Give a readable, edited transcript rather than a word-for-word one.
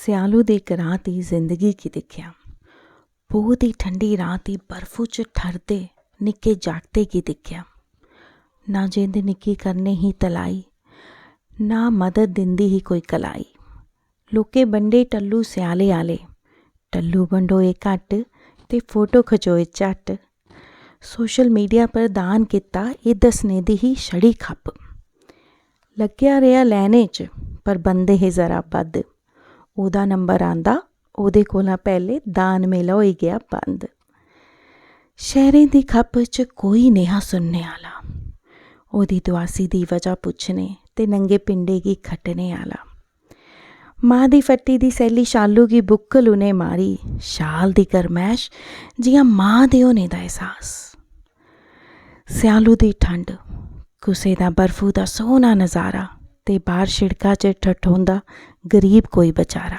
ਸਿਆਲੂ ਦੀ ਇੱਕ ਰਾਤ ਦੀ ਜ਼ਿੰਦਗੀ ਕੀ ਦਿਖਿਆ। ਬਹੁਤ ਹੀ ਠੰਡੀ ਰਾਤ ਦੀ ਬਰਫੂ 'ਚ ਠਰਦੇ ਨਿੱਕੇ ਜਾਗਤੇ ਕੀ ਦਿਖਿਆ। ਨਾ ਜਿੰਦ ਨਿੱਕੀ ਕਰਨੇ ਹੀ ਤਲਾਈ, ਨਾ ਮਦਦ ਦਿੰਦੀ ਹੀ ਕੋਈ ਕਲਾਈ। ਲੋਕੇ ਬੰਡੇ ਟੱਲੂ ਸਿਆਲੇ ਆਲੇ, ਟੱਲੂ ਬੰਡੋਏ ਘੱਟ ਤੇ ਫੋਟੋ ਖਿਚੋਏ ਝੱਟ। ਸੋਸ਼ਲ ਮੀਡੀਆ ਪਰ ਦਾਨ ਕੀਤਾ ਇਹ ਦੱਸਣੇ ਦੀ ਹੀ ਛੜੀ ਖੱਪ। ਲੱਗਿਆ ਰਿਹਾ ਲੈਣੇ 'ਚ ਪਰ ਬੰਦੇ ਹੀ ਜ਼ਰਾ ਵੱਧ। ਉਹਦਾ ਨੰਬਰ ਆਂਦਾ ਉਹਦੇ ਕੋਲੋਂ ਪਹਿਲੇ ਦਾਨ ਮੇਲਾ ਹੋਈ ਗਿਆ ਬੰਦ। ਸ਼ਹਿਰੇ ਦੀ ਖੱਪ 'ਚ ਕੋਈ ਨੇਹਾ ਸੁਣਨੇ ਆਲਾ, ਉਹਦੀ ਦੁਆਸੀ ਦੀ ਵਜ੍ਹਾ ਪੁੱਛਣੇ ਤੇ ਨੰਗੇ ਪਿੰਡੇ ਕੀ ਖੱਟਣੇ ਆਲਾ। ਮਾਂ ਦੀ ਫੱਟੀ ਦੀ ਸੈਲੀ ਸ਼ਾਲੂ ਕੀ ਬੁੱਕਲ ਉਹਨੇ ਮਾਰੀ, ਸ਼ਾਲ ਦੀ ਗਰਮੈਸ਼ ਜਿਆਂ ਮਾਂ ਦੇ ਹੋਣੇ ਦਾ ਅਹਿਸਾਸ। ਸਿਆਲੂ ਦੀ ਠੰਡ, ਗੁੱਸੇ ਦਾ ਬਰਫੂ ਦਾ ਸੋਹਣਾ ਨਜ਼ਾਰਾ ਤੇ ਬਾਹਰ ਛਿੜਕਾ 'ਚ ਠਠੋਂਦਾ ਗਰੀਬ ਕੋਈ ਵਿਚਾਰਾ।